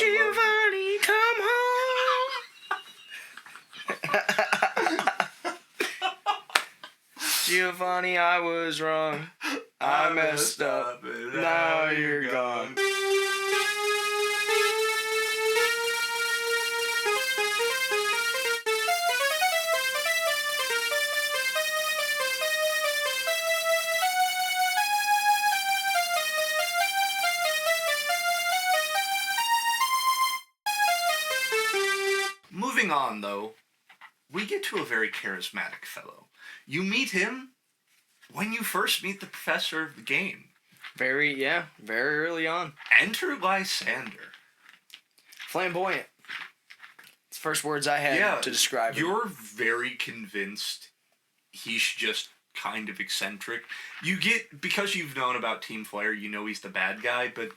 Giovani, come home. Giovani, I was wrong. I messed up. Now you're gone. Moving on, though, we get to a very charismatic fellow. You meet him when you first meet the professor of the game. Very early on. Enter Lysandre. Flamboyant. It's the first words I had to describe him. You're very convinced he's just kind of eccentric. Because you've known about Team Flare, you know he's the bad guy, but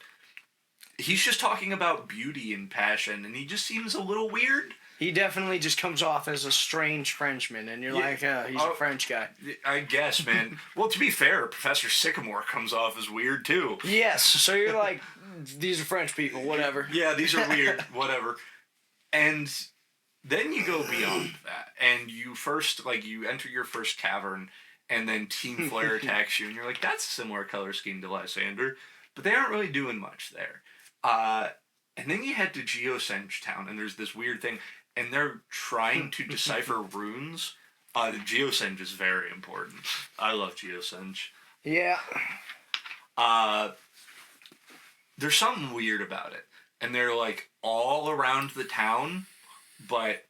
he's just talking about beauty and passion, and he just seems a little weird. He definitely just comes off as a strange Frenchman, and you're he's a French guy. I guess, man. Well, to be fair, Professor Sycamore comes off as weird, too. Yes, so you're like, these are French people, whatever. Yeah, these are weird, whatever. And then you go beyond that, and you enter your first cavern, and then Team Flare attacks you, and you're like, that's a similar color scheme to Lysandre, but they aren't really doing much there. And then you head to Geosenge Town, and there's this weird thing, and they're trying to decipher runes. Geosenge is very important. I love Geosenge. Yeah. There's something weird about it, and they're like all around the town, but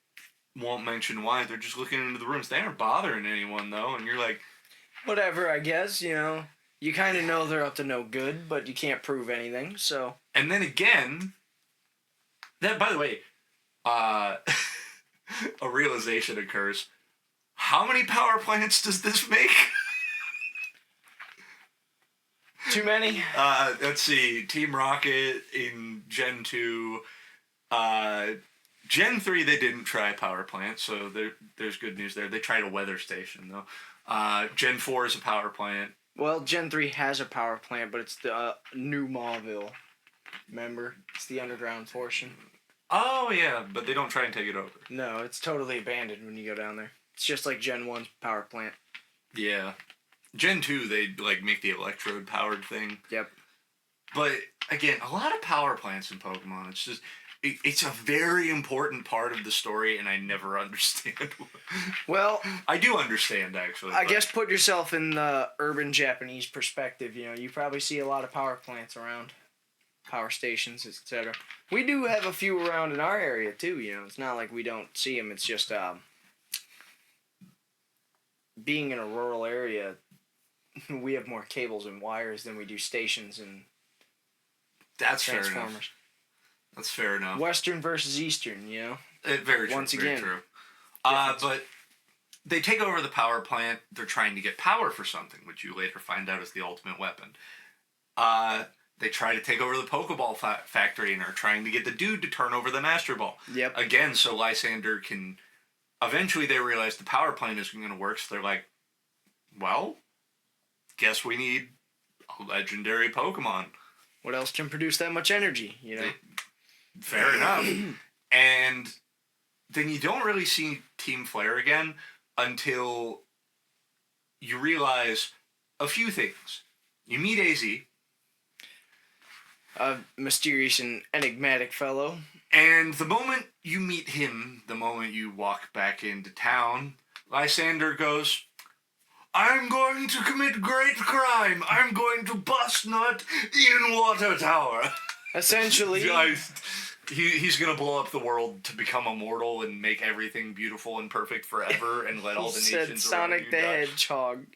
won't mention why. They're just looking into the rooms. They aren't bothering anyone, though, and you're like... Whatever, I guess, you kind of know they're up to no good, but you can't prove anything, so... And then again... That, by the way, a realization occurs. How many power plants does this make? Too many? Let's see. Team Rocket in Gen 2. Gen 3, they didn't try a power plant, so there's good news there. They tried a weather station, though. Gen 4 is a power plant. Well, Gen 3 has a power plant, but it's the new Mauville. Remember? It's the underground portion. Oh, yeah, but they don't try and take it over. No, it's totally abandoned when you go down there. It's just like Gen 1's power plant. Yeah. Gen 2, they, make the electrode-powered thing. Yep. But, again, a lot of power plants in Pokemon. It's just... It's a very important part of the story, and I never understand. Well... I do understand, actually. I guess put yourself in the urban Japanese perspective. You probably see a lot of power plants around. Power stations, etc. We do have a few around in our area, too, It's not like we don't see them. It's just, being in a rural area, we have more cables and wires than we do stations and transformers. Fair enough. That's fair enough. Western versus Eastern, Very true. Once again. Very true. But they take over the power plant. They're trying to get power for something, which you later find out is the ultimate weapon. They try to take over the Pokeball factory and are trying to get the dude to turn over the Master Ball. Yep. Again, so Lysandre can... Eventually they realize the power plant isn't going to work, so they're like, well, guess we need a legendary Pokemon. What else can produce that much energy, Fair enough. And then you don't really see Team Flare again until you realize a few things. You meet AZ. A mysterious and enigmatic fellow. And the moment you meet him, the moment you walk back into town, Lysandre goes, I'm going to commit great crime. I'm going to bust nut in Water Tower. Essentially. He's going to blow up the world to become immortal and make everything beautiful and perfect forever and let all the nations Sonic the Hedgehog.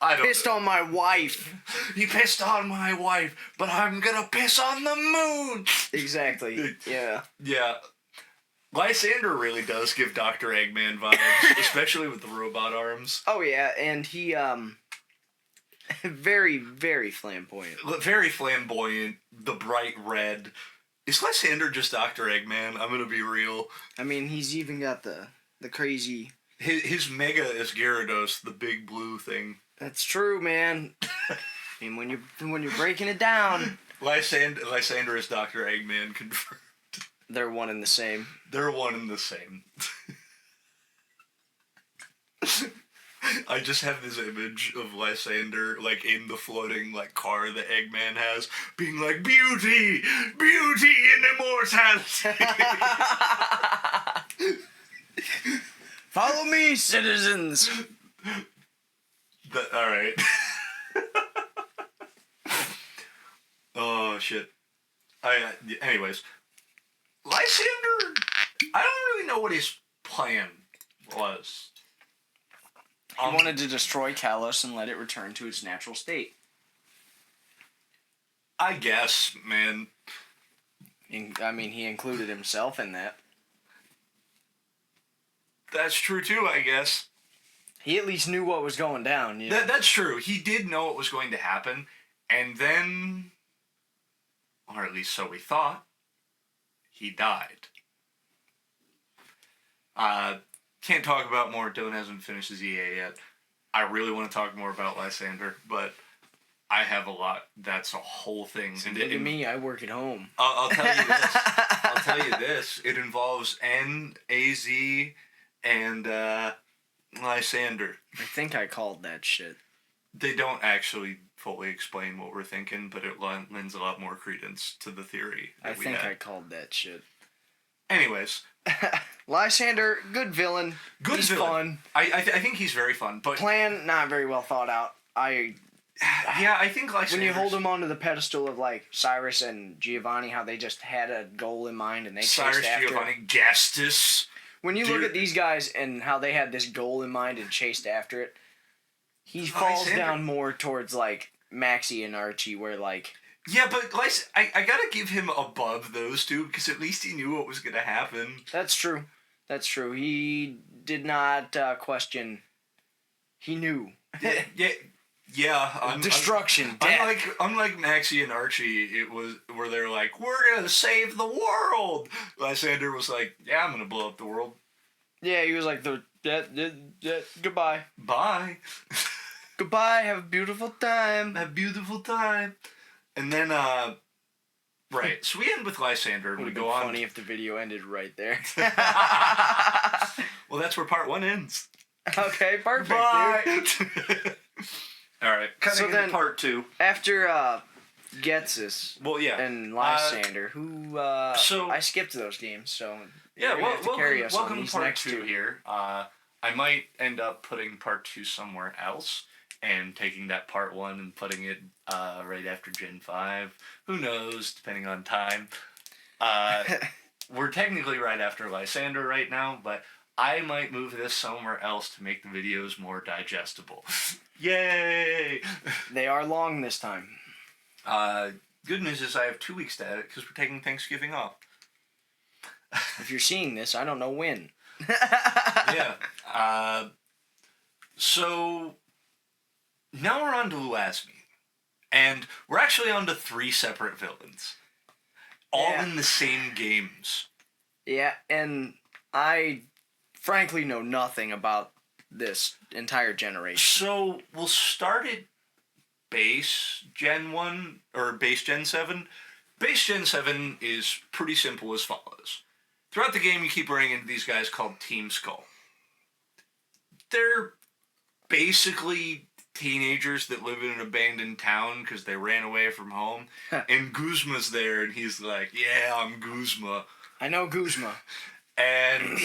I don't pissed on my wife. You pissed on my wife, but I'm going to piss on the moon. Exactly. Yeah. Yeah. Lysandre really does give Dr. Eggman vibes, especially with the robot arms. Oh, yeah, and he, very, very flamboyant. Very flamboyant, the bright red. Is Lysandre just Dr. Eggman? I'm gonna be real. I mean, he's even got the crazy... His mega is Gyarados, the big blue thing. That's true, man. I mean, when you're breaking it down... Lysandre is Dr. Eggman confirmed. They're one and the same. They're one and the same. I just have this image of Lysandre, like, in the floating, like, car that Eggman has, being like, beauty! Beauty and immortality! Follow me, citizens! Alright. Oh, shit. Anyways. Lysandre, I don't really know what his plan was. He wanted to destroy Kalos and let it return to its natural state. I guess, man. I mean, he included himself in that. That's true too, I guess. He at least knew what was going down. You know? That's true. He did know what was going to happen, and then, or at least so we thought, he died. Can't talk about more. Dylan hasn't finished his EA yet. I really want to talk more about Lysandre, but I have a lot. That's a whole thing. So look at me. I work at home. I'll tell you this. I'll tell you this. It involves N-A-Z and Lysandre. I think I called that shit. They don't actually fully explain what we're thinking, but it lends a lot more credence to the theory that we had. I called that shit. Anyways. Lysandre, good villain. He's fun. I think he's very fun, but plan not very well thought out. I think Lysandre, when you hold him onto the pedestal of like Cyrus and Giovani, how they just had a goal in mind and they chased after Giovani, it. Gastus. When you look at these guys and how they had this goal in mind and chased after it, he falls down more towards like Maxie and Archie, where like. Yeah, but I gotta give him above those two, because at least he knew what was gonna happen. That's true. That's true. He did not question. He knew. Yeah. Destruction, death. Unlike Maxie and Archie, it was where they're like, we're gonna save the world. Lysandre was like, yeah, I'm gonna blow up the world. Yeah, he was like, goodbye. Bye. Goodbye, have a beautiful time. Have a beautiful time. And then, right, so we end with Lysandre. We go on. Funny if the video ended right there. Well, that's where part 1 ends. Okay, perfect. Bye. Dude. All right, cutting into part 2. After Getsus, and Lysandre, who so I skipped those games, so yeah, welcome to part next 2 here. I might end up putting part 2 somewhere else. And taking that part 1 and putting it right after Gen 5. Who knows, depending on time. We're technically right after Lysandre right now, but I might move this somewhere else to make the videos more digestible. Yay! They are long this time. Good news is I have 2 weeks to edit because we're taking Thanksgiving off. If you're seeing this, I don't know when. Yeah. So... now we're on to Lysandre. And we're actually on to 3 separate villains. All in the same games. Yeah, and I frankly know nothing about this entire generation. So, we'll start at base Gen 1, or base Gen 7. Base Gen 7 is pretty simple as follows. Throughout the game, you keep running into these guys called Team Skull. They're basically teenagers that live in an abandoned town because they ran away from home. And Guzma's there, and he's like, yeah, I'm Guzma. I know Guzma. And...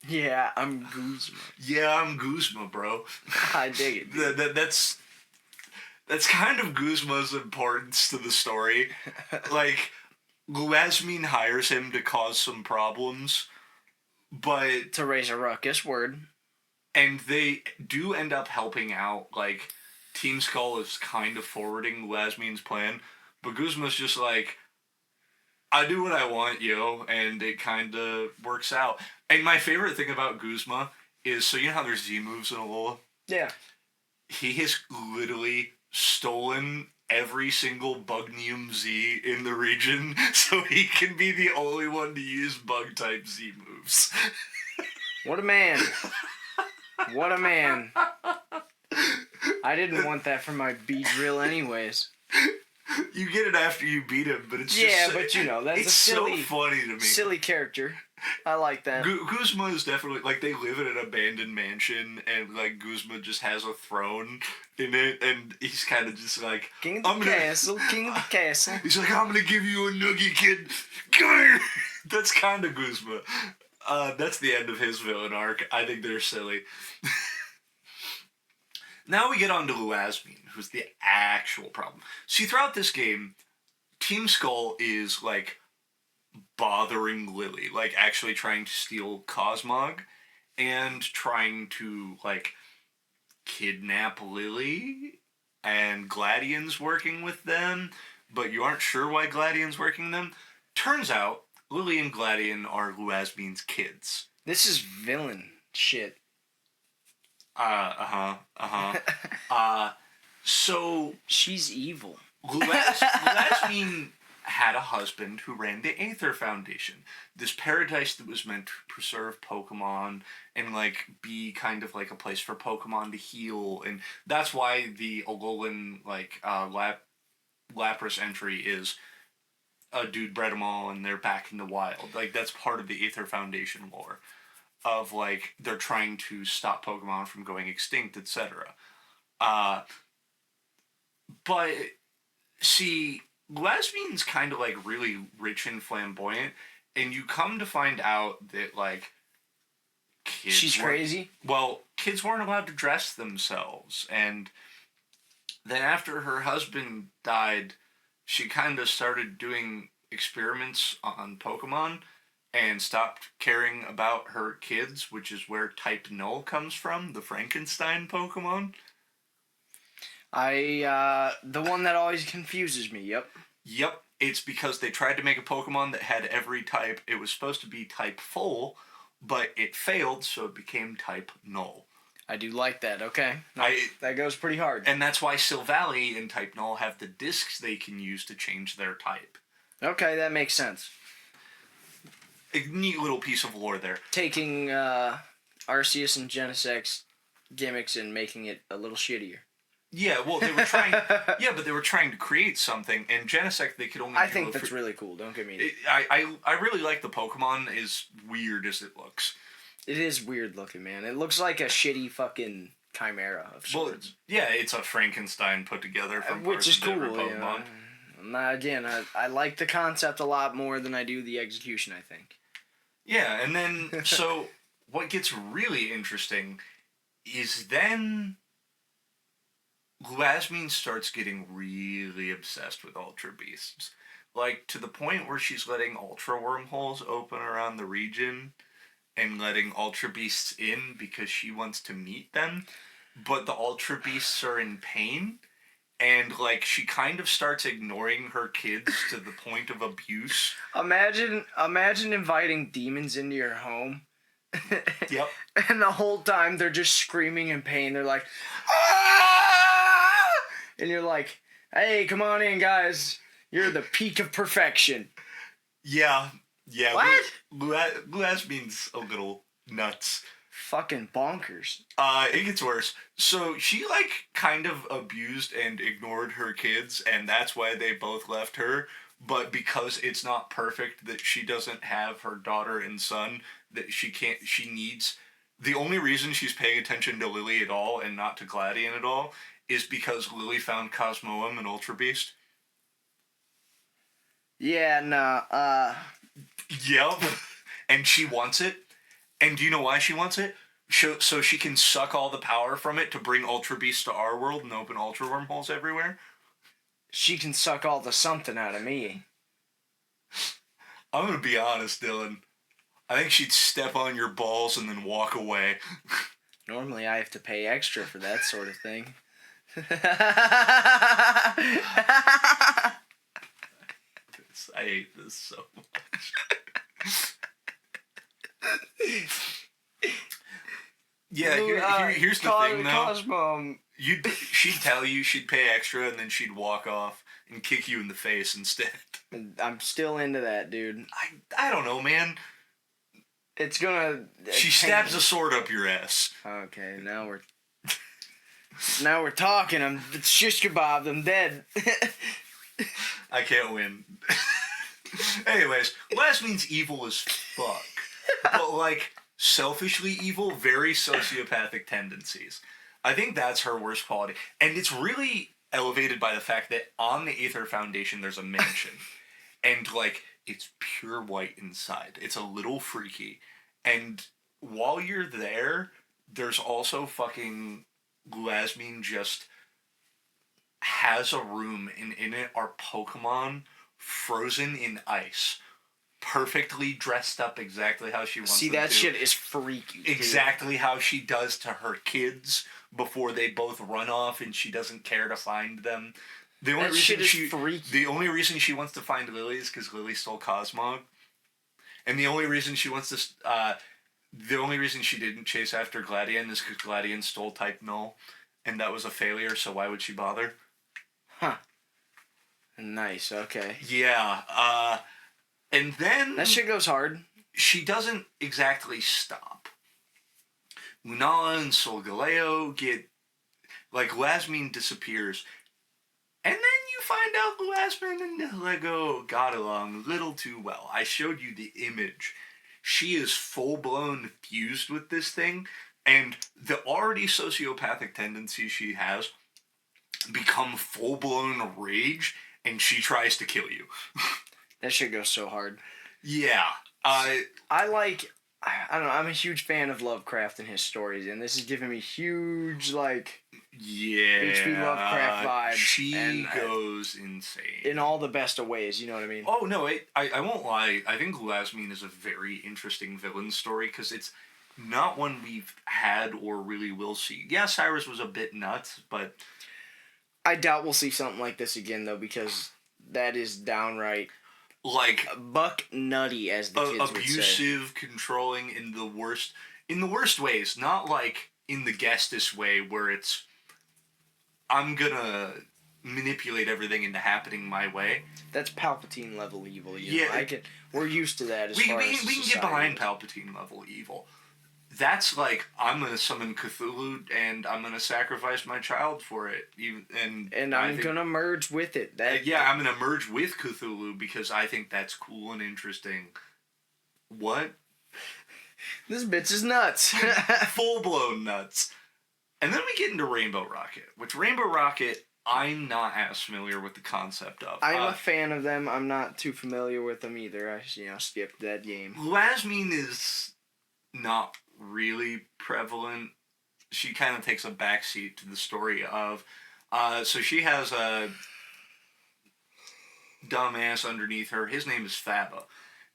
yeah, I'm Guzma. Yeah, I'm Guzma, bro. I dig it. That's kind of Guzma's importance to the story. Like, Lysandre hires him to cause some problems, but... to raise a ruckus, word. And they do end up helping out. Like, Team Skull is kind of forwarding Lysandre's plan, but Guzma's just like, I do what I want, yo, and it kind of works out. And my favorite thing about Guzma is, so you know how there's Z moves in Alola? Yeah. He has literally stolen every single Bugnium Z in the region, so he can be the only one to use Bug-type Z moves. What a man. What a man. I didn't want that for my B drill anyways. You get it after you beat him, but it's yeah, just... but you know, that's it's a silly, so funny to me. silly character. I like that. Guzma is definitely, like, they live in an abandoned mansion, and, like, Guzma just has a throne in it, and he's kind of just like... King of the castle, king of the castle. He's like, I'm gonna give you a noogie, kid. Come here. That's kind of Guzma. That's the end of his villain arc. I think they're silly. Now we get on to Lysandre, who's the actual problem. See, throughout this game, Team Skull is, like, bothering Lily, like, actually trying to steal Cosmog, and trying to, like, kidnap Lily, and Gladian's working with them, but you aren't sure why Gladian's working them. Turns out, Lily and Gladian are Lysandre's kids. This is villain shit. So... She's evil. Lysandre had a husband who ran the Aether Foundation. This paradise that was meant to preserve Pokemon and, like, be kind of like a place for Pokemon to heal. And that's why the Alolan, like, Lapras entry is a dude bred them all and they're back in the wild. Like, that's part of the Aether Foundation lore. Of, like, they're trying to stop Pokemon from going extinct, etc. But, see, Lysandre's kind of, like, really rich and flamboyant, and you come to find out that, like, She's crazy? Well, kids weren't allowed to dress themselves, and then after her husband died, she kind of started doing experiments on Pokemon, and stopped caring about her kids, which is where Type Null comes from, the Frankenstein Pokemon. The one that always confuses me, yep. Yep, it's because they tried to make a Pokemon that had every type. It was supposed to be Type Full, but it failed, so it became Type Null. I do like that, okay. That goes pretty hard. And that's why Silvally and Type Null have the discs they can use to change their type. Okay, that makes sense. A neat little piece of lore there. Taking Arceus and Genesec's gimmicks and making it a little shittier. Yeah, well, they were trying... yeah, but they were trying to create something, and Genesect, they could only... I think that's really cool, don't get me... I really like the Pokemon, as weird as it looks. It is weird looking, man. It looks like a shitty fucking chimera of sorts. Well, yeah, it's a Frankenstein put together from which is cool, Pokemon. Again, I like the concept a lot more than I do the execution, I think. Yeah, and then, so, what gets really interesting is then Lysandre starts getting really obsessed with Ultra Beasts. Like, to the point where she's letting Ultra Wormholes open around the region and letting Ultra Beasts in because she wants to meet them, but the Ultra Beasts are in pain. And, like, she kind of starts ignoring her kids to the point of abuse. Imagine inviting demons into your home. Yep. And the whole time they're just screaming in pain. They're like, ah! And you're like, hey, come on in, guys. You're the peak of perfection. Yeah. What? Lysandre's a little nuts. Fucking bonkers. It gets worse. So she, like, kind of abused and ignored her kids, and that's why they both left her. But because it's not perfect that she doesn't have her daughter and son, that she needs... The only reason she's paying attention to Lily at all and not to Gladian at all is because Lily found Cosmoem and Ultra Beast. Yeah, nah, Yep. And she wants it. And do you know why she wants it? So she can suck all the power from it to bring Ultra Beasts to our world and open Ultra Wormholes everywhere? She can suck all the something out of me. I'm gonna be honest, Dylan. I think she'd step on your balls and then walk away. Normally I have to pay extra for that sort of thing. I hate this so much. Yeah, here's the thing, though. She'd tell you she'd pay extra, and then she'd walk off and kick you in the face instead. I'm still into that, dude. I don't know, man. It's gonna... She stabs a sword up your ass. Okay, now we're talking. It's shish kebab. I'm dead. I can't win. Anyways, last means evil as fuck. But, like, selfishly evil, very sociopathic tendencies. I think that's her worst quality. And it's really elevated by the fact that on the Aether Foundation, there's a mansion. And, like, it's pure white inside. It's a little freaky. And while you're there, there's also fucking Glasmine just has a room, and in it are Pokemon frozen in ice, perfectly dressed up exactly how she wants See, them that to. shit is freaky. Dude. Exactly how she does to her kids before they both run off and she doesn't care to find them. The only That reason shit is freaky. The only reason she wants to find Lily is because Lily stole Cosmog. And the only reason she wants to... the only reason she didn't chase after Gladian is because Gladian stole Type Null. And that was a failure, so why would she bother? Huh. Nice, okay. Yeah, and then... That shit goes hard. She doesn't exactly stop. Lunala and Solgaleo get... Like, Glasmine disappears. And then you find out Glasmine and Lego got along a little too well. I showed you the image. She is full-blown fused with this thing, and the already sociopathic tendencies she has become full-blown rage, and she tries to kill you. That shit goes so hard. Yeah. I don't know, I'm a huge fan of Lovecraft and his stories, and this is giving me huge, like... Yeah. H.P. Lovecraft vibes. She goes insane. In all the best of ways, you know what I mean? Oh, no, I won't lie. I think Glasmine is a very interesting villain story, because it's not one we've had or really will see. Yeah, Cyrus was a bit nuts, but... I doubt we'll see something like this again, though, because that is downright... Like... buck nutty, as the kids would say. Abusive, controlling in the worst ways. Not, like, in the Gestus way, where it's... I'm gonna manipulate everything into happening my way. That's Palpatine level evil. Yeah, we're used to that. We can get behind Palpatine level evil. That's like, I'm gonna summon Cthulhu and I'm gonna sacrifice my child for it. And I'm gonna merge with it. I'm gonna merge with Cthulhu because I think that's cool and interesting. What? This bitch is nuts. Full blown nuts. And then we get into Rainbow Rocket, which Rainbow Rocket, I'm not as familiar with the concept of. I'm a fan of them. I'm not too familiar with them either. I skipped that game. Glasmine is not really prevalent. She kind of takes a backseat to the story of... so she has a dumbass underneath her. His name is Faba.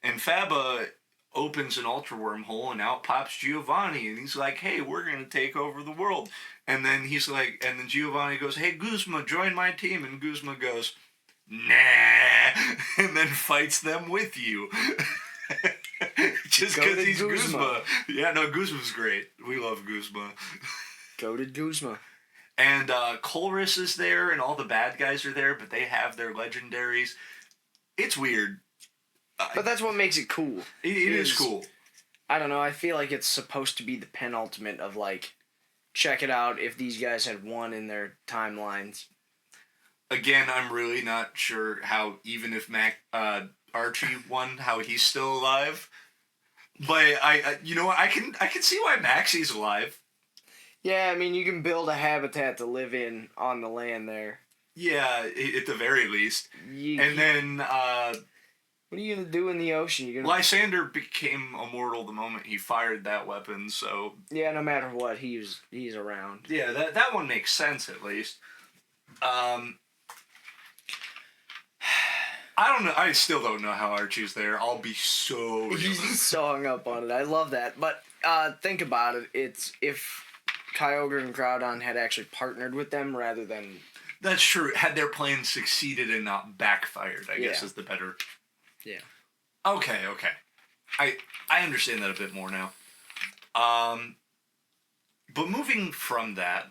And Faba opens an ultra wormhole and out pops Giovani, and he's like, hey, we're gonna take over the world. And then he's like, and then Giovani goes, hey, Guzma, join my team. And Guzma goes, nah, and then fights them with you. Just because he's Guzma. Yeah, no, Guzma's great. We love Guzma. Go to Guzma. And Colress is there, and all the bad guys are there, but they have their legendaries. It's weird. But that's what makes it cool. It is cool. I don't know, I feel like it's supposed to be the penultimate of, like, check it out if these guys had won in their timelines. Again, I'm really not sure how, even if Archie won, how he's still alive. But I can see why Maxie's alive. Yeah, I mean, you can build a habitat to live in on the land there. Yeah, at the very least. Then... what are you going to do in the ocean? Lysandre became immortal the moment he fired that weapon, so... Yeah, no matter what, he's around. Yeah, that one makes sense, at least. I don't know. I still don't know how Archie's there. I'll be so... He's so hung up on it. I love that. But think about it. It's if Kyogre and Groudon had actually partnered with them rather than... That's true. Had their plan succeeded and not backfired, I guess is the better... Yeah. Okay. I understand that a bit more now. But moving from that,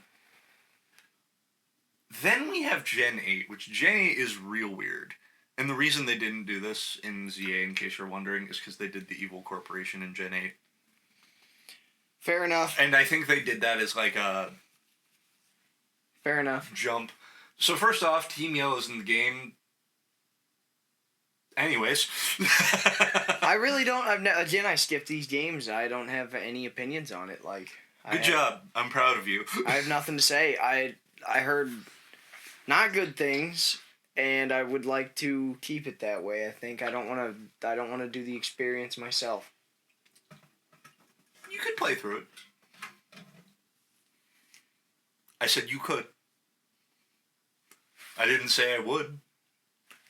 then we have Gen 8, which Gen 8 is real weird. And the reason they didn't do this in ZA, in case you're wondering, is because they did the Evil Corporation in Gen 8. Fair enough. And I think they did that as like a... Fair enough. Jump. So first off, Team Yellow's in the game. Anyways. I really don't. Again, I skipped these games. I don't have any opinions on it. Like, Good job. I'm proud of you. I have nothing to say. I heard not good things, and I would like to keep it that way. I think I don't want to do the experience myself. You could play through it. I said you could. I didn't say I would.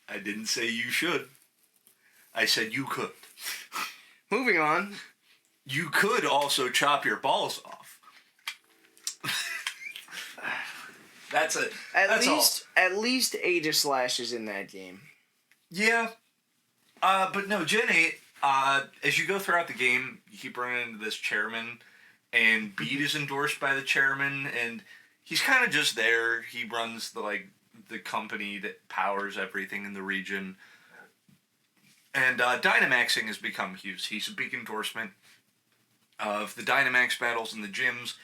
I didn't say you should. I said you could. Moving on. You could also chop your balls off. That's it. At least Aegislash is in that game. Yeah. But no, Gen 8, as you go throughout the game, you keep running into this chairman, and Beat is endorsed by the chairman, and he's kind of just there. He runs the company that powers everything in the region. And Dynamaxing has become huge. He's a big endorsement of the Dynamax battles in the gyms.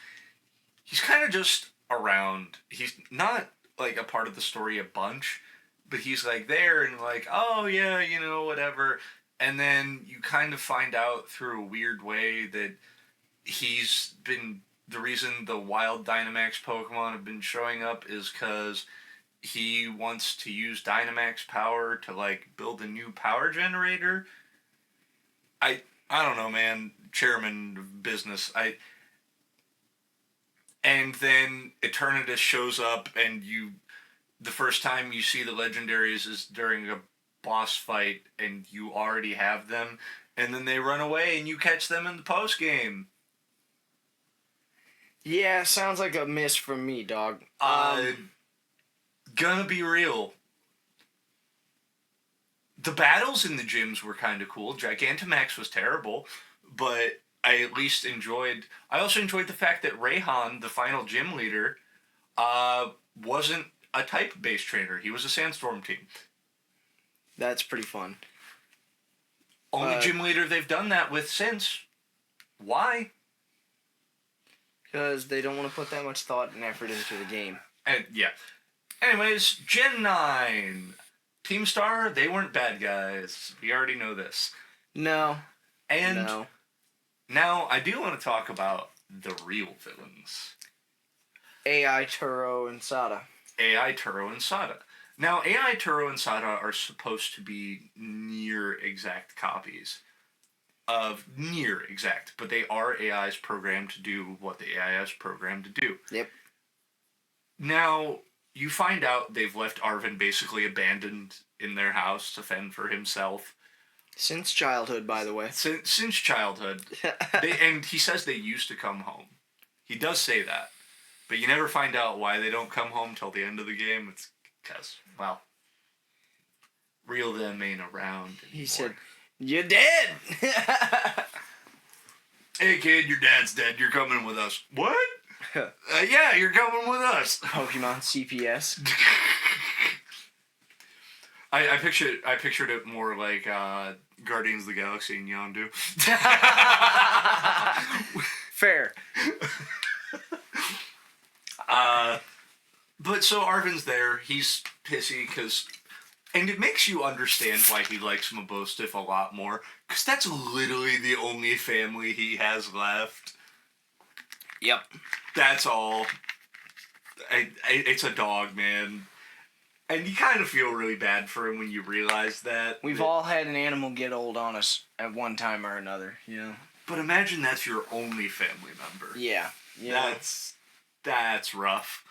He's kind of just around. He's not like a part of the story a bunch, but he's like there and like, oh yeah, you know, whatever. And then you kind of find out through a weird way that he's been, the reason the wild Dynamax Pokemon have been showing up is because he wants to use Dynamax power to like build a new power generator. I don't know, man. Chairman of business. And then Eternatus shows up, and the first time you see the legendaries is during a boss fight, and you already have them, and then they run away, and you catch them in the post game. Yeah, sounds like a miss from me, dog. Gonna be real. The battles in the gyms were kind of cool. Gigantamax was terrible, but I at least enjoyed... I also enjoyed the fact that Rayhan, the final gym leader, wasn't a type-based trainer. He was a Sandstorm team. That's pretty fun. Only gym leader they've done that with since. Why? Because they don't want to put that much thought and effort into the game. And yeah. Anyways, Gen 9. Team Star, they weren't bad guys. We already know this. No. And no. Now I do want to talk about the real villains. AI, Turo, and Sada. AI, Turo, and Sada. Now, AI, Turo, and Sada are supposed to be near exact copies of near exact, but they are AIs programmed to do what the AI is programmed to do. Yep. Now, you find out they've left Arven basically abandoned in their house to fend for himself. Since childhood, by the way. Since childhood. And he says they used to come home. He does say that. But you never find out why they don't come home till the end of the game. It's because, well, real them ain't around anymore. He said, "You're dead!" Hey kid, your dad's dead. You're coming with us. What? Yeah, you're coming with us. Pokemon CPS. I pictured it more like Guardians of the Galaxy and Yondu. Fair. But so Arven's there. He's pissy and it makes you understand why he likes Mabostiff a lot more, because that's literally the only family he has left. Yep. That's all. It's a dog, man. And you kind of feel really bad for him when you realize that. We've all had an animal get old on us at one time or another, you know? But imagine that's your only family member. Yeah. That's rough.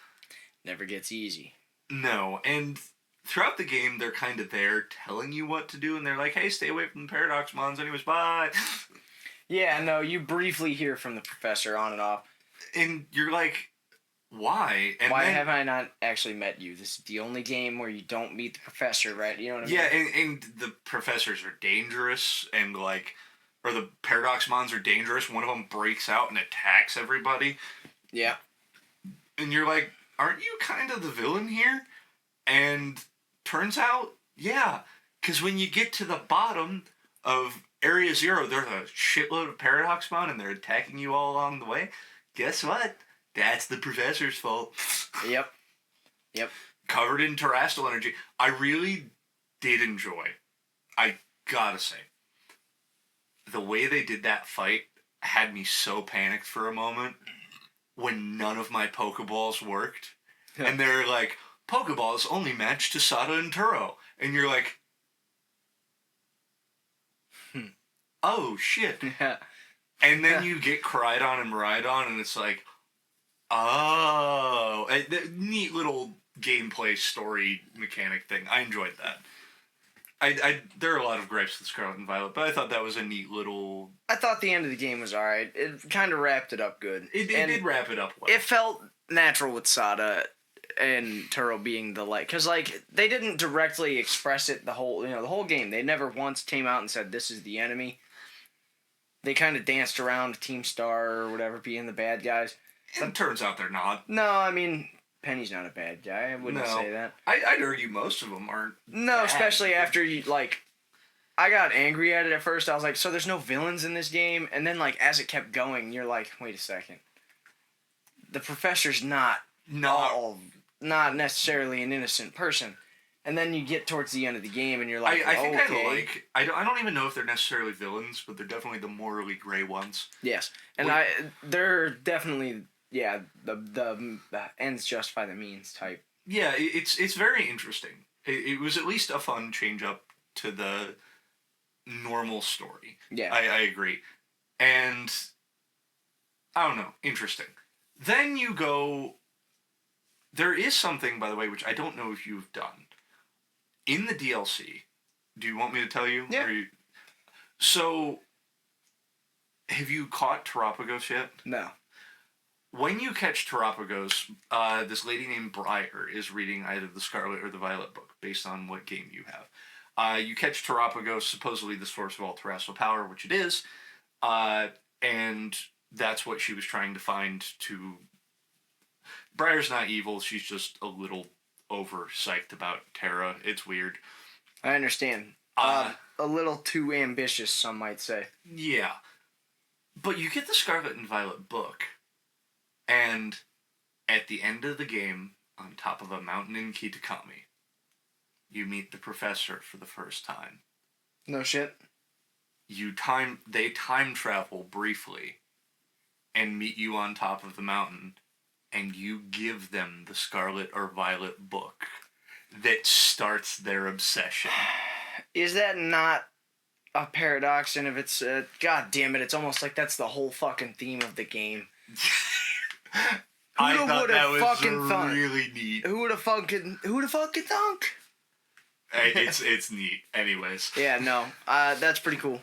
Never gets easy. No, and throughout the game, they're kind of there telling you what to do, and they're like, hey, stay away from the Paradox Mons anyways, bye. Yeah, no, you briefly hear from the professor on and off. And you're like, why? And why have I not actually met you? This is the only game where you don't meet the professor, right? You know what I mean? Yeah, and the professors are dangerous, and or the Paradox Mons are dangerous. One of them breaks out and attacks everybody. Yeah. And you're like, aren't you kind of the villain here? And turns out, yeah. Because when you get to the bottom of Area 0, there's a shitload of Paradox Mon, and they're attacking you all along the way. Guess what? That's the professor's fault. Yep. Covered in terrestrial energy. I really did enjoy I gotta say, the way they did that fight had me so panicked for a moment when none of my Pokeballs worked. And they're like, Pokeballs only match to Sada and Turo. And you're like, oh shit. Yeah. And then you get Koraidon and Miraidon, and it's like, oh. Neat little gameplay story mechanic thing. I enjoyed that. There are a lot of gripes with Scarlet and Violet, but I thought that was a neat little... I thought the end of the game was alright. It kind of wrapped it up good. It did wrap it up well. It felt natural with Sada and Turo being the light, because like they didn't directly express it the whole game. They never once came out and said this is the enemy. They kind of danced around Team Star or whatever being the bad guys. And it turns out they're not. No, I mean Penny's not a bad guy. I wouldn't say that. I'd argue most of them aren't. No, bad. especially after you like. I got angry at it at first. I was like, so there's no villains in this game, and then like as it kept going, you're like, wait a second. The professor's not necessarily an innocent person. And then you get towards the end of the game, and you're like, I think okay. I don't even know if they're necessarily villains, but they're definitely the morally gray ones. Yes, and they're definitely the ends justify the means type. Yeah, it's very interesting. It was at least a fun change up to the normal story. Yeah, I agree, and I don't know, interesting. Then you go. There is something, by the way, which I don't know if you've done. In the DLC, do you want me to tell you? Yeah. So, have you caught Terapagos yet? No. When you catch Terapagos, this lady named Briar is reading either the Scarlet or the Violet book, based on what game you have. You catch Terapagos, supposedly the source of all terrestrial power, which it is, and that's what she was trying to find to... Briar's not evil, she's just a little over-psyched about Terra. It's weird. I understand. A little too ambitious, some might say. Yeah. But you get the Scarlet and Violet book, and at the end of the game, on top of a mountain in Kitakami, you meet the professor for the first time. No shit. They time travel briefly and meet you on top of the mountain, and you give them the Scarlet or Violet book that starts their obsession. Is that not a paradox? And if it's... God damn it, it's almost like that's the whole fucking theme of the game. I thought that was really neat. Who would have fucking thunk? It's neat. Anyways. Yeah, no. That's pretty cool.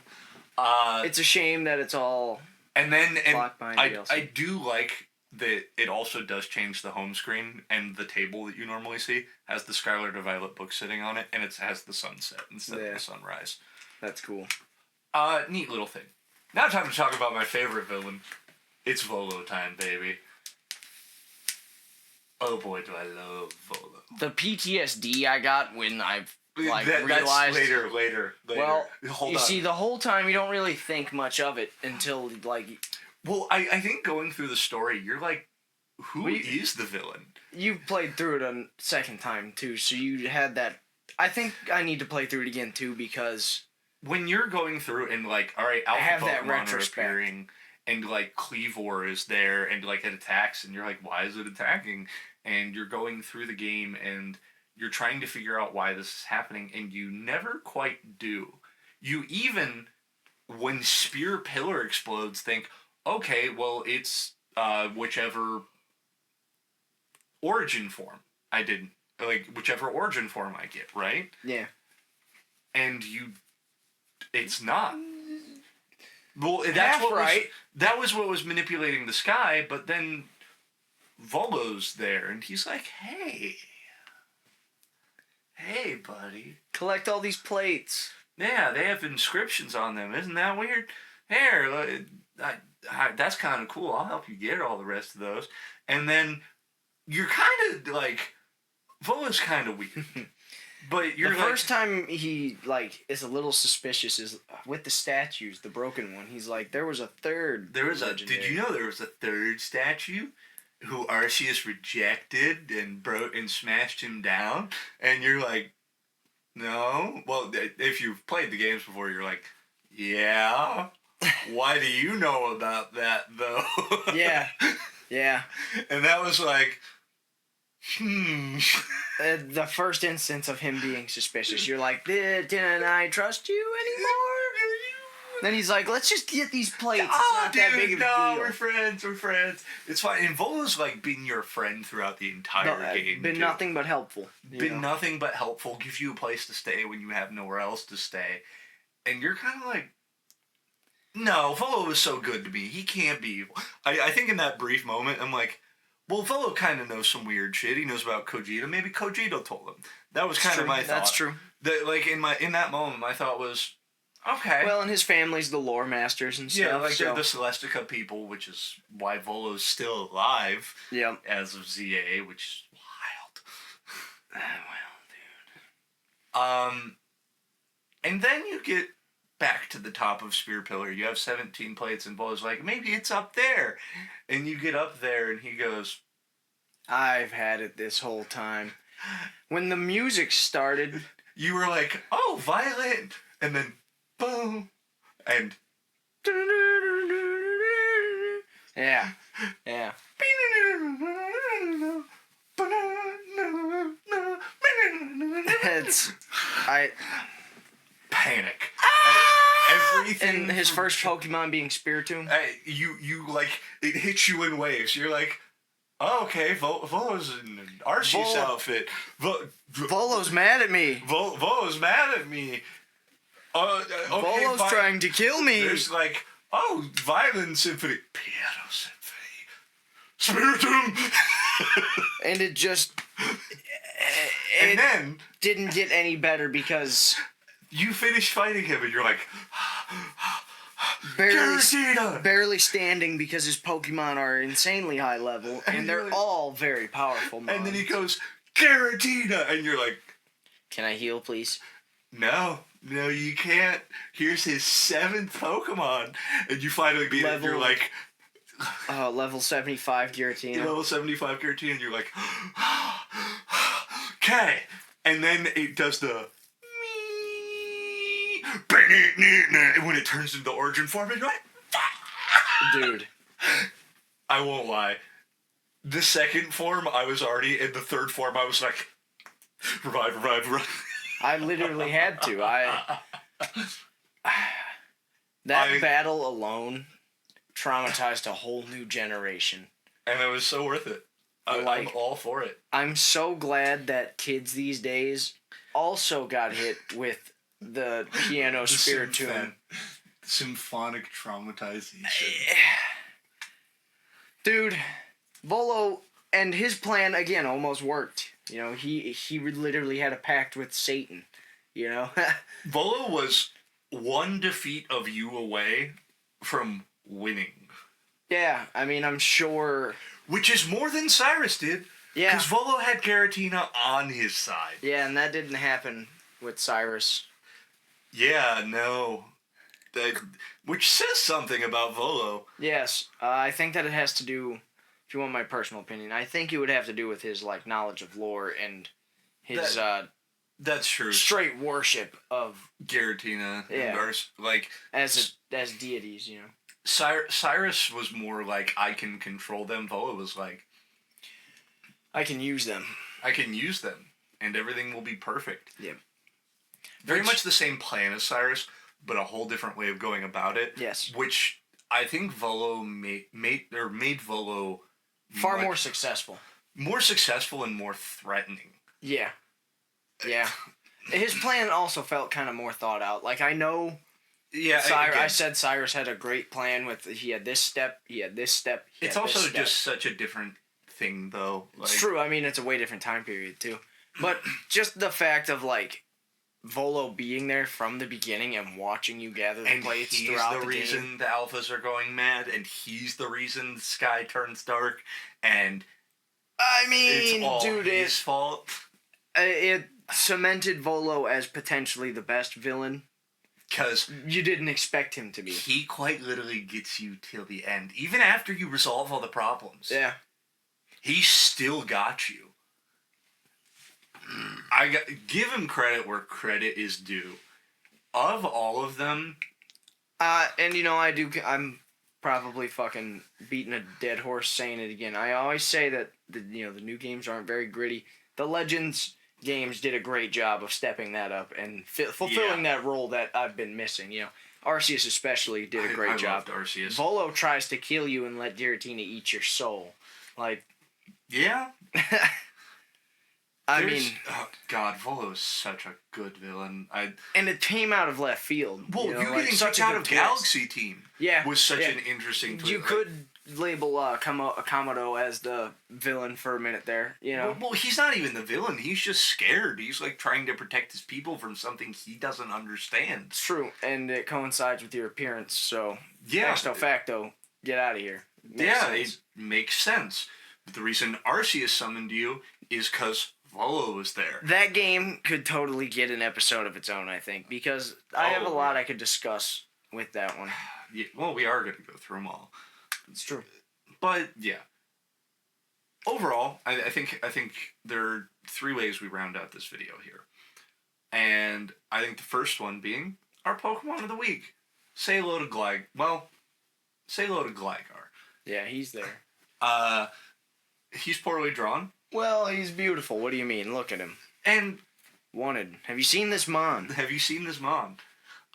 It's a shame that it's all I do like that it also does change the home screen, and the table that you normally see has the Scarlet or Violet book sitting on it, and it has the sunset instead of the sunrise. That's cool. Neat little thing. Now time to talk about my favorite villain. It's Volo time, baby. Oh boy, do I love Volo. The PTSD I got when I've realized... That's later. Well, Hold on. See, the whole time you don't really think much of it until, like... Well, I think going through the story, you're like, who is the villain? You played through it a second time, too, so you had that... I think I need to play through it again, too, because... When you're going through and, like, alright, Alpha Pokemon are appearing, and, like, Cleavor is there, and, like, it attacks, and you're like, why is it attacking? And you're going through the game, and you're trying to figure out why this is happening, and you never quite do. You even, when Spear Pillar explodes, think... Okay, well, it's whichever origin form whichever origin form I get, right? Yeah. And it's not. Well, that was what was manipulating the sky, but then Volo's there, and he's like, hey, buddy. Collect all these plates. Yeah, they have inscriptions on them. Isn't that weird? Here, that's kind of cool. I'll help you get all the rest of those. And then you're kind of like, Volo's kind of weird. But you're the first time he like is a little suspicious is with the statues, the broken one. He's like, there was a third. Did you know there was a third statue who Arceus rejected and broke and smashed him down? And you're like, No. Well, if you've played the games before, you're like, yeah. Why do you know about that though? Yeah. Yeah. And that was like, The first instance of him being suspicious, you're like, didn't I trust you anymore? Then he's like, let's just get these plates. It's not that big of a deal. We're friends. It's fine. And Volo's like been your friend throughout the entire game. Been nothing but helpful. Nothing but helpful. Gives you a place to stay when you have nowhere else to stay. And you're kind of like, no, Volo is so good to me. He can't be evil. I think in that brief moment, I'm like, well, Volo kind of knows some weird shit. He knows about Kojito. Maybe Kojito told him. That was kind of my thought. That's true. Like in that moment, my thought was, okay. Well, and his family's the lore masters and stuff. Yeah, like they're the Celestica people, which is why Volo's still alive. Yeah. As of ZA, which is wild. Well, dude. And then you get back to the top of Spear Pillar. You have 17 plates, and Volo's like, maybe it's up there. And you get up there, and he goes, I've had it this whole time. When the music started, you were like, oh, violent. And then, boom. And, yeah. Panic. Everything. And his first Pokemon being Spiritomb. You like, it hits you in waves. You're like, oh, okay, Volo's in an Arceus outfit. Volo's mad at me. Volo's mad at me. Okay, Volo's trying to kill me. There's like, oh, Violin Symphony. Piano Symphony. Spiritomb. And it just... and then... didn't get any better because... you finish fighting him and you're like... barely standing because his Pokemon are insanely high level, and they're all very powerful mons. And then he goes, Giratina! And you're like... can I heal, please? No, you can't. Here's his 7th Pokemon. And you finally beat it, and you're like... level 75 Giratina. Level 75 Giratina, and you're like... okay. And then it does the... and when it turns into the origin form, you're like... dude. I won't lie. The second form, I was already... in the third form, I was like... revive. I literally had to. That battle alone traumatized a whole new generation. And it was so worth it. I'm all for it. I'm so glad that kids these days also got hit with the piano Spiritomb. Symphonic traumatization. Dude, Volo and his plan again almost worked. You know, he literally had a pact with Satan. You know, Volo was one defeat of you away from winning. Yeah, I mean, I'm sure. Which is more than Cyrus did. Yeah. Because Volo had Giratina on his side. Yeah, and that didn't happen with Cyrus. Yeah, no. Which says something about Volo. Yes, I think that it has to do, if you want my personal opinion, I think it would have to do with his, like, knowledge of lore and his, that's true. straight worship of Giratina. Yeah. Like... as deities, you know. Cyrus was more like, I can control them. Volo was like... I can use them. And everything will be perfect. Yeah. Very much the same plan as Cyrus, but a whole different way of going about it. Yes. Which I think Volo made Volo far more successful. More successful and more threatening. Yeah. Yeah. His plan also felt kind of more thought out. Like, I know... yeah, I said Cyrus had a great plan with... he had this step, It's also just such a different thing, though. Like, it's true. I mean, it's a way different time period, too. But just the fact of, like... Volo being there from the beginning and watching you gather the plates throughout the game. And he's the reason the alphas are going mad, and he's the reason the sky turns dark, and... I mean, it's all dude, his fault. It cemented Volo as potentially the best villain. Because... you didn't expect him to be. He quite literally gets you till the end. Even after you resolve all the problems. Yeah. He still got you. give him credit where credit is due. Of all of them, and I'm probably fucking beating a dead horse saying it again. I always say that the new games aren't very gritty. The Legends games did a great job of stepping that up and fulfilling that role that I've been missing. Arceus especially did a great job. Loved Arceus. Volo tries to kill you and let Giratina eat your soul. Like, yeah. I mean, oh God, Volo is such a good villain. And it came out of left field. Well, you getting such out of Galaxy Team was such an interesting twist. You could label Kamado as the villain for a minute there, Well, he's not even the villain. He's just scared. He's like trying to protect his people from something he doesn't understand. It's true, and it coincides with your appearance, so yeah. Facto facto, get out of here. It makes sense. But the reason Arceus summoned you is because Volo was there. That game could totally get an episode of its own, I think, because I have a lot I could discuss with that one. Yeah, well, we are going to go through them all. It's true. But, yeah. Overall, I think there are 3 ways we round out this video here. And I think the first one being our Pokemon of the Week. Say hello to Gligar. Yeah, he's there. He's poorly drawn. Well, he's beautiful. What do you mean? Look at him. And wanted. Have you seen this Mon?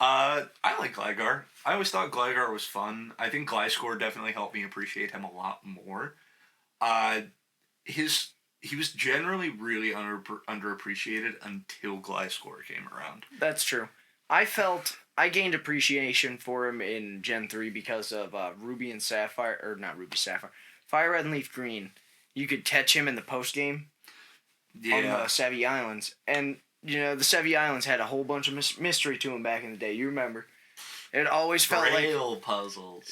I like Gligar. I always thought Gligar was fun. I think Gliscor definitely helped me appreciate him a lot more. He was generally really underappreciated until Gliscor came around. That's true. I felt I gained appreciation for him in Gen 3 because of Ruby and Sapphire, or not Ruby, Sapphire. Fire Red and Leaf Green. You could catch him in the post game on the Sevii Islands. And, the Sevii Islands had a whole bunch of mystery to them back in the day. You remember. It always felt like puzzles.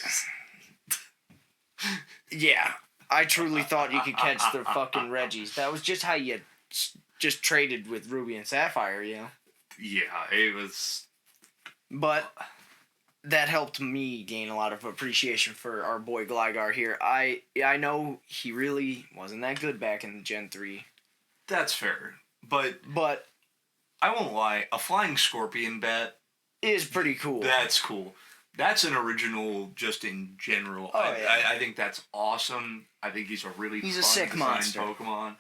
Yeah. I truly thought you could catch the fucking Reggies. That was just how you just traded with Ruby and Sapphire, Yeah, it was... But that helped me gain a lot of appreciation for our boy Gligar here. I know he really wasn't that good back in Gen 3. That's fair. But I won't lie, a flying scorpion bat is pretty cool. That's cool. That's an original just in general. Oh, I think that's awesome. I think he's a sick monster. Pokemon.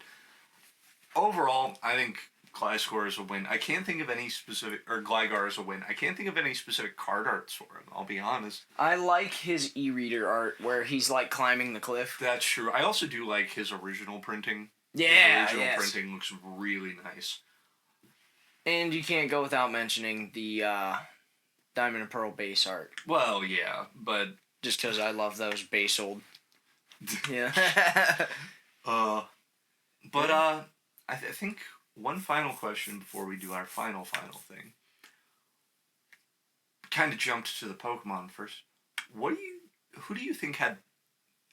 Overall, I think Gliscor is a win. I can't think of any specific... Or Gligar is a win. I can't think of any specific card arts for him, I'll be honest. I like his e-reader art where he's, like, climbing the cliff. That's true. I also do like his original printing. Yeah, his original printing looks really nice. And you can't go without mentioning the Diamond and Pearl base art. Well, yeah, but... Just because I love those base old... Yeah. I think... One final question before we do our final thing. Kind of jumped to the Pokemon first. Who do you think had...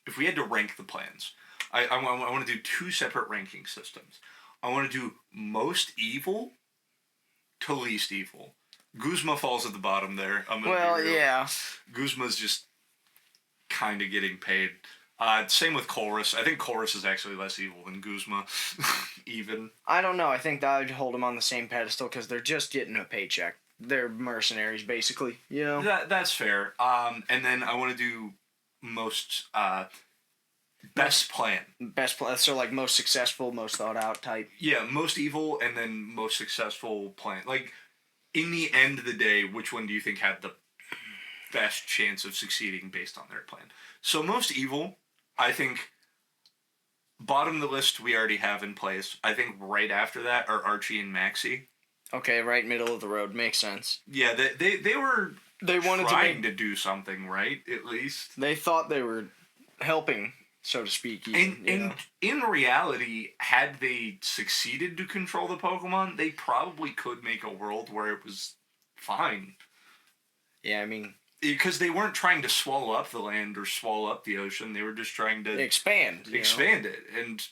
If we had to rank the plans, I want to do 2 separate ranking systems. I want to do most evil to least evil. Guzma falls at the bottom there. Yeah. Guzma's just kind of getting paid. Same with Colress. I think Colress is actually less evil than Guzma, even. I don't know. I think that I'd hold them on the same pedestal because they're just getting a paycheck. They're mercenaries, basically. That's fair. And then I want to do most best plan. Best plan. So like most successful, most thought out type. Yeah, most evil, and then most successful plan. Like in the end of the day, which one do you think had the best chance of succeeding based on their plan? So most evil. I think bottom of the list we already have in place. I think right after that are Archie and Maxie. Okay, right middle of the road. Makes sense. Yeah, they were wanted trying to do something, right? At least. They thought they were helping, so to speak. And in reality, had they succeeded to control the Pokemon, they probably could make a world where it was fine. Yeah, I mean... Because they weren't trying to swallow up the land or swallow up the ocean. They were just trying to... Expand it. And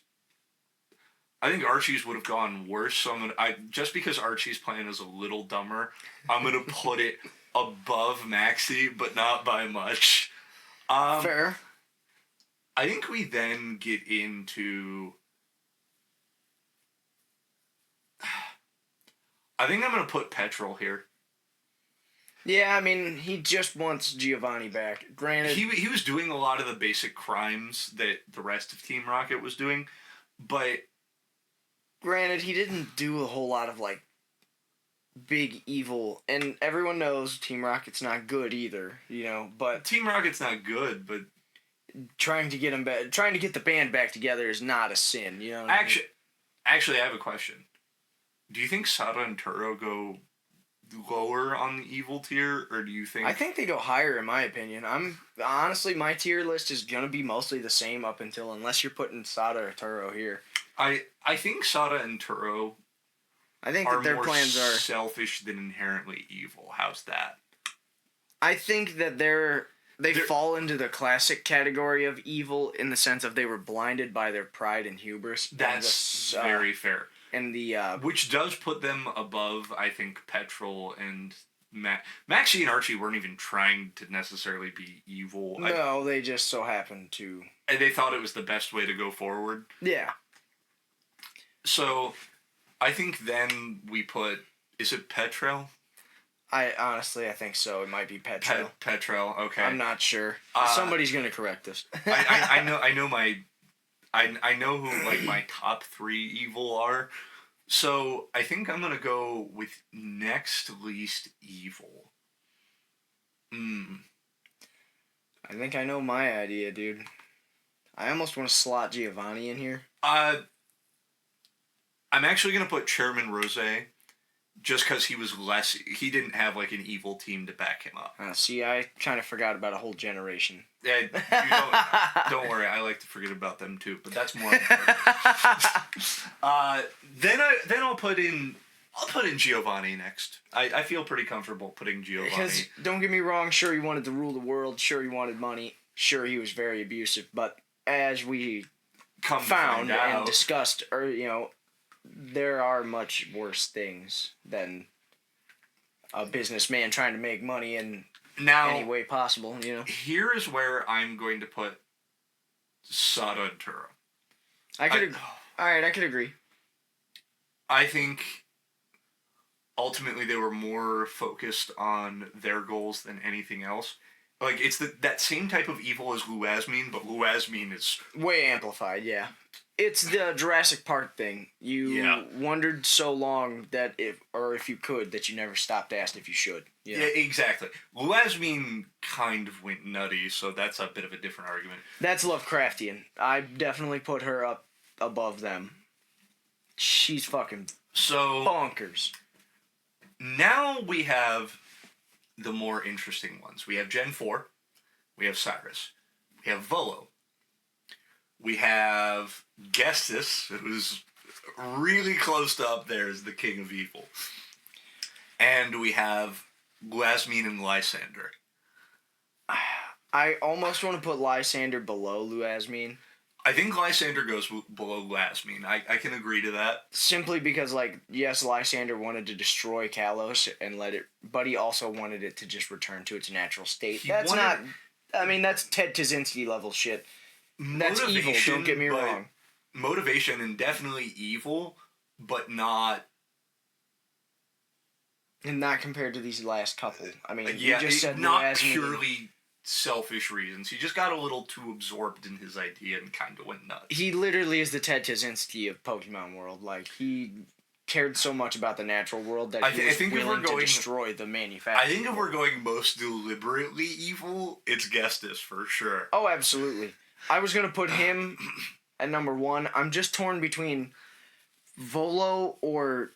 I think Archie's would have gone worse. So just because Archie's plan is a little dumber, I'm going to put it above Maxie, but not by much. Fair. I think we then get into I think I'm going to put Petrol here. Yeah, I mean, he just wants Giovani back. Granted, He was doing a lot of the basic crimes that the rest of Team Rocket was doing, but he didn't do a whole lot of, like, big evil. And everyone knows Team Rocket's not good either, you know, but Team Rocket's not good, but trying to get the band back together is not a sin, you know what I mean? Actually, I have a question. Do you think Sada and Turo go lower on the evil tier, or do you think... I think they go higher, in my opinion. Honestly, my tier list is going to be mostly the same up until, unless you're putting Sada or Turo here. I think Sada and Turo I think are that their more plans are selfish than inherently evil. How's that? I think that they fall into the classic category of evil in the sense of they were blinded by their pride and hubris. That's very fair. And the which does put them above, I think, Petrol and Maxie and Archie weren't even trying to necessarily be evil. No, they just so happened to. And they thought it was the best way to go forward. Yeah. So, I think then we put, is it Petrel? I think so. It might be Petrel. Petrel, okay. I'm not sure. Somebody's gonna correct us. I know who like my top 3 evil are. So I think I'm gonna go with next least evil. I think I know my idea, dude. I almost want to slot Giovani in here. I'm actually gonna put Chairman Rose, just because he didn't have like an evil team to back him up. See, I kind of forgot about a whole generation. Yeah, don't worry, I like to forget about them too, but that's more. Then I'll put in Giovani next. I feel pretty comfortable putting Giovani. Because don't get me wrong, sure he wanted to rule the world, sure he wanted money, sure he was very abusive, but as we found and discussed, or there are much worse things than a businessman trying to make money in any way possible, Here is where I'm going to put Sada and Turo. Alright, I could agree. I think ultimately they were more focused on their goals than anything else. Like, it's that same type of evil as Lysandre, but Lysandre is... way amplified, yeah. It's the Jurassic Park thing. You wondered so long that if you could, that you never stopped asking if you should. You know? Yeah, exactly. Lysandre kind of went nutty, so that's a bit of a different argument. That's Lovecraftian. I definitely put her up above them. She's fucking bonkers. Now we have the more interesting ones. We have Gen 4. We have Cyrus. We have Volo. We have Gestus, who's really close to up there as the king of evil. And we have Lysandre and Lysandre. I almost want to put Lysandre below Lysandre. I think Lysandre goes below Lysandre. I can agree to that. Simply because, yes, Lysandre wanted to destroy Kalos and but he also wanted it to just return to its natural state. That's Ted Kaczynski level shit. That's evil, don't get me wrong. Motivation and definitely evil, but not... And not compared to these last couple. I mean, you just said not purely selfish reasons. He just got a little too absorbed in his idea and kind of went nuts. He literally is the Ted Kaczynski of Pokemon World. Like, he cared so much about the natural world that he was willing to destroy the manufacturer. I think if we're going most deliberately evil, it's Gestus for sure. Oh, absolutely. I was going to put him at number 1. I'm just torn between Volo or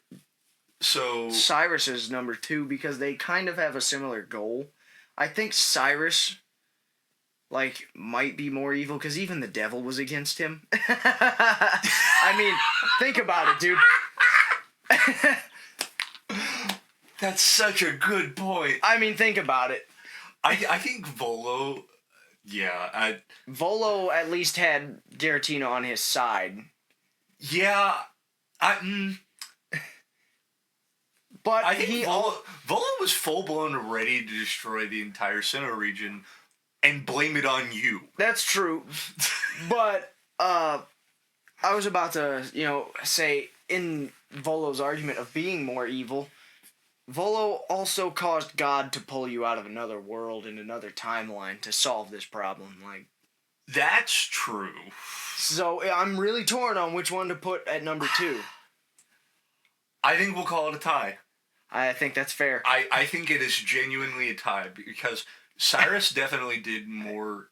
Cyrus as number 2 because they kind of have a similar goal. I think Cyrus, might be more evil because even the devil was against him. I mean, think about it, dude. That's such a good point. I mean, think about it. I think Volo... Yeah, Volo at least had Giratina on his side. Yeah, But I think Volo was full-blown ready to destroy the entire Sinnoh region and blame it on you. That's true. But, I was about to, say, in Volo's argument of being more evil, Volo also caused God to pull you out of another world and another timeline to solve this problem. Like, That's true. so I'm really torn on which one to put at number 2. I think we'll call it a tie. I think that's fair. I think it is genuinely a tie because Cyrus definitely did more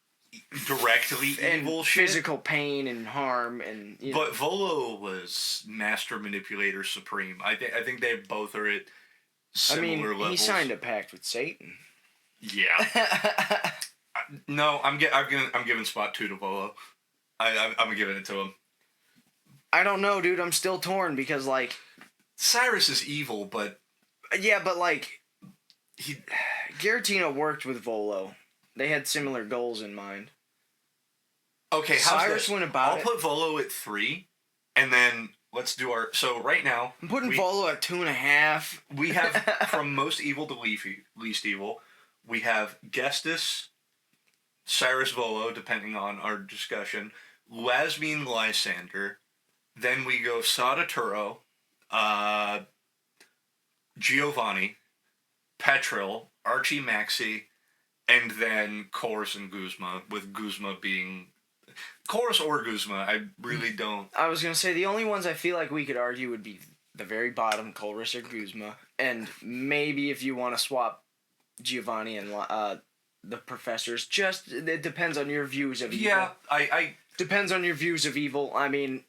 directly and evil shit. physical pain and harm and. But Volo was master manipulator supreme. I think they both are at similar levels. He signed a pact with Satan. Yeah. No, I'm giving spot 2 to Volo. I'm giving it to him. I don't know, dude. I'm still torn because like Cyrus is evil, but yeah, but like Giratina worked with Volo. They had similar goals in mind. Okay, how's Cyrus this? went about I'll put Volo at 3, and then let's do our. So right now, I'm putting Volo at 2.5. We have from most evil to least evil. We have Gestus, Cyrus, Volo, depending on our discussion. Lasmine, Lysandre. Then we go Sada, Turo, Giovani, Petril, Archie, Maxi, and then Chorus and Guzma, with Guzma being... Chorus or Guzma, I really don't... I was going to say, the only ones I feel like we could argue would be the very bottom, Chorus or Guzma, and maybe if you want to swap Giovani and the professors, just, it depends on your views of evil. Yeah, I depends on your views of evil. I mean,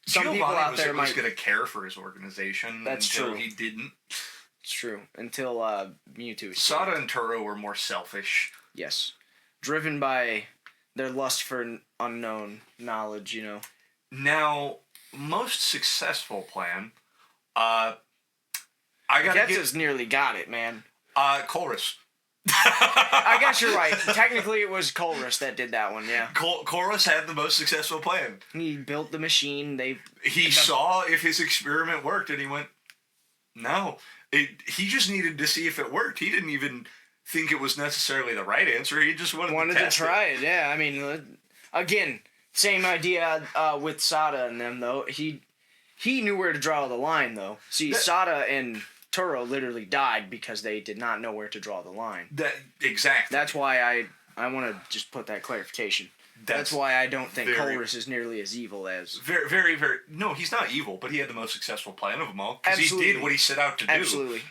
some Giovani people out was there at least might... going to care for his organization. That's until true. He didn't. It's true. Until Mewtwo. Sada and Turo were more selfish. Yes. Driven by their lust for unknown knowledge, you know. Now, most successful plan, I gotta Getsus nearly got it, man. Chorus. I guess you're right. Technically, it was Chorus that did that one, yeah. Chorus had the most successful plan. He built the machine, He saw if his experiment worked, and he went, no. He just needed to see if it worked. He didn't even think it was necessarily the right answer. He just wanted to try it. Yeah, I mean, again, same idea with Sada and them, though. He knew where to draw the line, though. See, Sada and Turo literally died because they did not know where to draw the line. Exactly. That's why I want to just put that clarification. That's why I don't think Chorus is nearly as evil as... Very, very, very... No, he's not evil, but he had the most successful plan of them all. Because he did what he set out to do. Absolutely.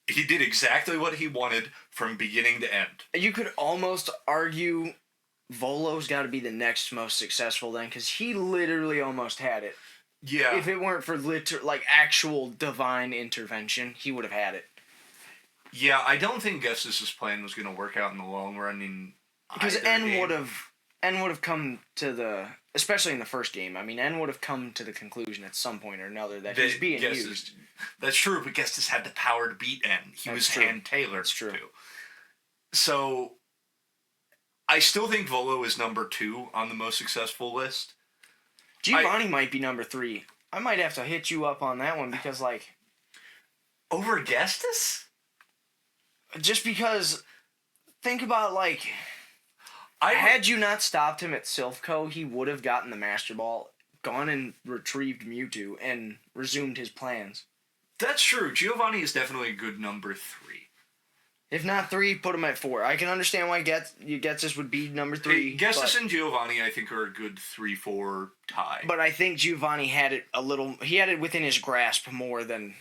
He did exactly what he wanted from beginning to end. You could almost argue Volo's got to be the next most successful then, because he literally almost had it. Yeah. If it weren't for actual divine intervention, he would have had it. Yeah, I don't think Gestus' plan was going to work out in the long run. Because N would have come to the, especially in the first game. I mean, N would have come to the conclusion at some point or another that he's being used. That's true, but Gestus had the power to beat N. He was hand-tailored. That's true. So, I still think Volo is number 2 on the most successful list. Giovani might be number 3. I might have to hit you up on that one because, over Gestus? Just because, think about, had you not stopped him at Silphco, he would have gotten the Master Ball, gone and retrieved Mewtwo, and resumed his plans. That's true. Giovani is definitely a good number 3. If not 3, put him at 4. I can understand why Getsus would be number 3. Gestus and Giovani, I think, are a good 3-4 tie. But I think Giovani had it he had it within his grasp more than...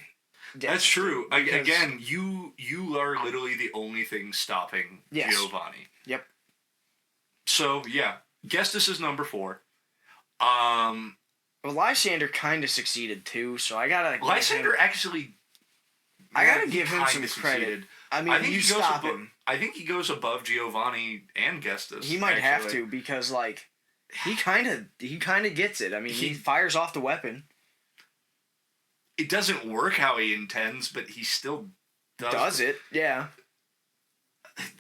That's true. Again, you are literally the only thing stopping Giovani. Yep. So, yeah. Gestus is number 4. Well, Lysandre kind of succeeded, too, so I gotta... Lysandre actually... I gotta give him some credit. I mean, you stop him. I think he goes above Giovani and Gestus. He might have to, because, he kind of gets it. I mean, he fires off the weapon. It doesn't work how he intends, but he still does it. Yeah.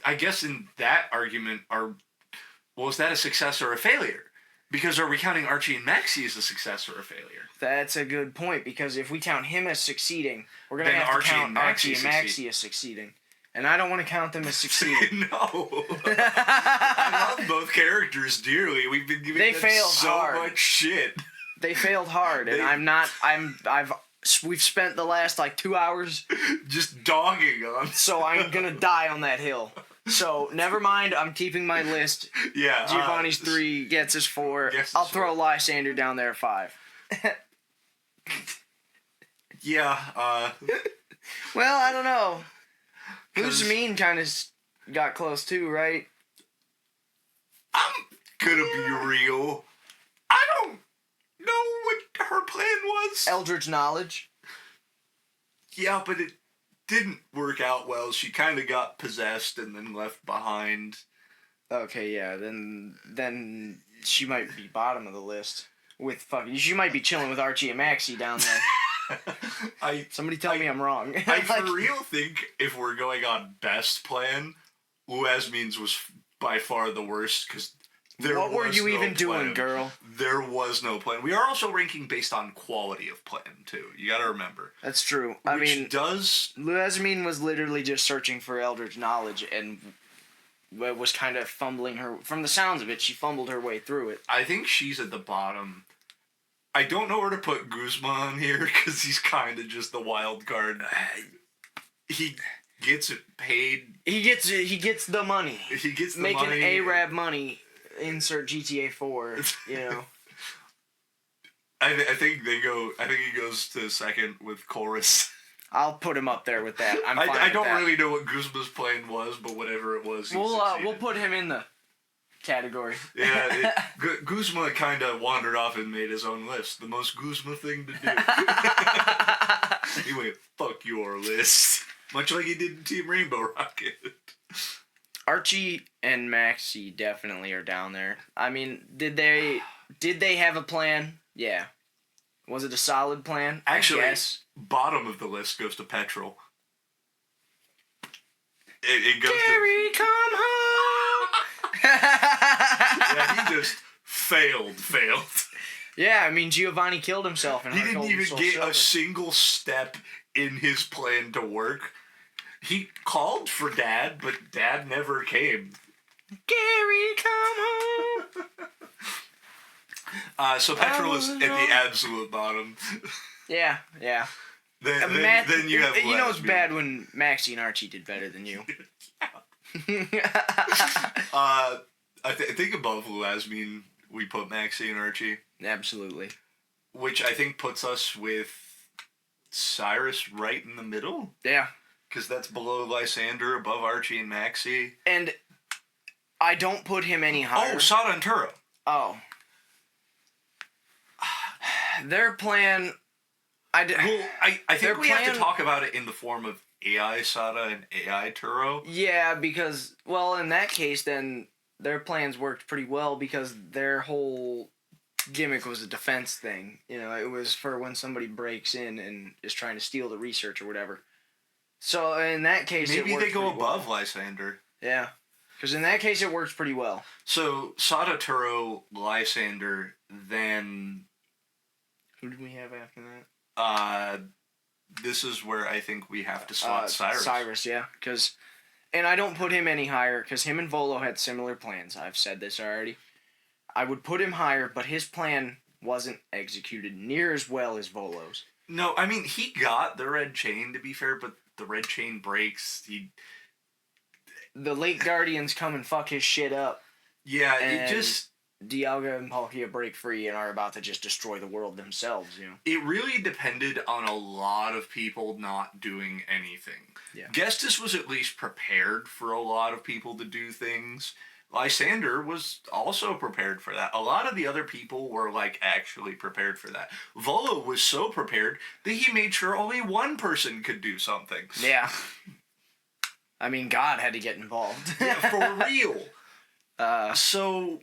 I guess in that argument, is that a success or a failure? Because are we counting Archie and Maxi as a success or a failure? That's a good point, because if we count him as succeeding, we're going to have to count Archie and Maxi as succeeding. And I don't want to count them as succeeding. No. I love both characters dearly. We've been giving them so much shit. They failed hard, and I've we've spent the last like 2 hours, just dogging on. so I'm gonna die on that hill. So never mind. I'm keeping my list. Yeah. Giovani's 3, Gets is 4. I'll throw Lysandre down there at 5. Yeah. Well, I don't know. Lysandre kind of got close too, right? I'm gonna be real. I don't know what her plan was. Eldritch Knowledge. Yeah, but it didn't work out well. She kind of got possessed and then left behind. Okay, yeah. Then she might be bottom of the list with fucking. She might be chilling with Archie and Maxie down there. Somebody tell me I'm wrong. I for real think if we're going on best plan, Lysandre's was by far the worst because what were you even doing, girl? There was no plan. We are also ranking based on quality of plan too. You got to remember. That's true. Lysandre was literally just searching for Eldritch Knowledge and was kind of fumbling her. From the sounds of it, she fumbled her way through it. I think she's at the bottom. I don't know where to put Guzma on here because he's kind of just the wild card. He gets paid. He gets the money. He gets the making money. Arab money. Insert GTA 4. You know. I think they go. I think he goes to second with Chorus. I'll put him up there with that. I'm fine I don't with that. really know what Guzma's plan was, but whatever it was, we'll put him in the category. Yeah, Guzma kind of wandered off and made his own list. The most Guzma thing to do. He went, "Fuck your list," much like he did in Team Rainbow Rocket. Archie and Maxie definitely are down there. I mean, did they have a plan? Yeah. Was it a solid plan? Actually, yes. Bottom of the list goes to Petrol. It goes Gary, come home! Yeah, he just failed. Yeah, I mean, Giovani killed himself. He didn't even get a single step in his plan to work. He called for Dad, but Dad never came. Gary, come home! So Petrol is at the absolute bottom. Yeah. Then you have. You know it's bad when Maxie and Archie did better than you. I think above Lysandre, we put Maxie and Archie. Absolutely. Which I think puts us with Cyrus right in the middle. Yeah. Because that's below Lysandre, above Archie and Maxie. And I don't put him any higher. Oh, Sada and Turo. Oh. Their plan... I think we have to talk about it in the form of AI Sada and AI Turo. Yeah, because... Well, in that case, then, their plans worked pretty well because their whole gimmick was a defense thing. You know, it was for when somebody breaks in and is trying to steal the research or whatever. So, in that case, maybe they go above well. Lysandre. Yeah. Because in that case, it works pretty well. So, Sada, Turo, Lysandre, then... Who did we have after that? This is where I think we have to slot Cyrus. Cyrus, yeah. And I don't put him any higher, because him and Volo had similar plans. I've said this already. I would put him higher, but his plan wasn't executed near as well as Volo's. No, I mean, he got the red chain, to be fair, but the red chain breaks. The late Guardians come and fuck his shit up. Yeah, it just... Dialga and Palkia break free and are about to just destroy the world themselves, you know? It really depended on a lot of people not doing anything. Yeah. Gestus was at least prepared for a lot of people to do things. Lysandre was also prepared for that. A lot of the other people were, actually prepared for that. Volo was so prepared that he made sure only one person could do something. Yeah. I mean, God had to get involved. Yeah, for real. So...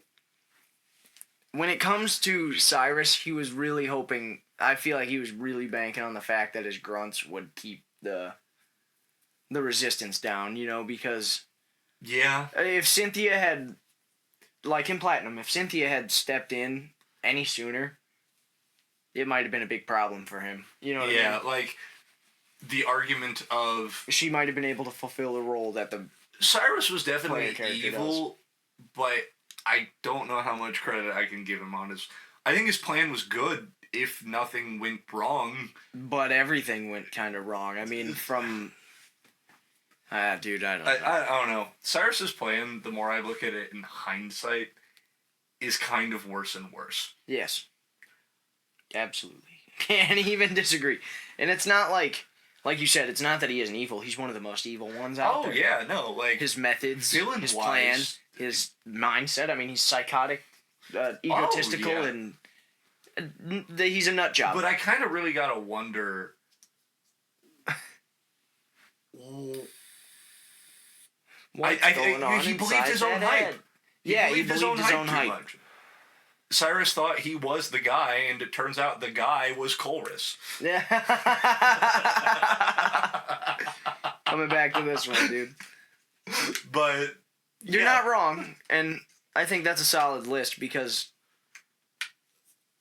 When it comes to Cyrus, he was really hoping... I feel like he was really banking on the fact that his grunts would keep the resistance down, you know, because... Yeah. If Cynthia had... Like in Platinum, if Cynthia had stepped in any sooner, it might have been a big problem for him. You know what I mean? Yeah, the argument of... She might have been able to fulfill the role that the... Cyrus was definitely evil, but... I don't know how much credit I can give him on his... I think his plan was good. if nothing went wrong. But everything went kind of wrong. I mean, from... dude, I don't know. I don't know. Cyrus's plan, the more I look at it in hindsight, is kind of worse and worse. Yes. Absolutely. Can't even disagree. And it's not like you said, it's not that he isn't evil. He's one of the most evil ones out there. Oh, yeah, no, like... His methods, his plan, his mindset. I mean, he's psychotic, egotistical, and he's a nut job. But I kind of really gotta wonder... He believed his own hype. He believed his own hype. Cyrus thought he was the guy, and it turns out the guy was Colress. Yeah. Coming back to this one, dude. But you're not wrong, and I think that's a solid list because.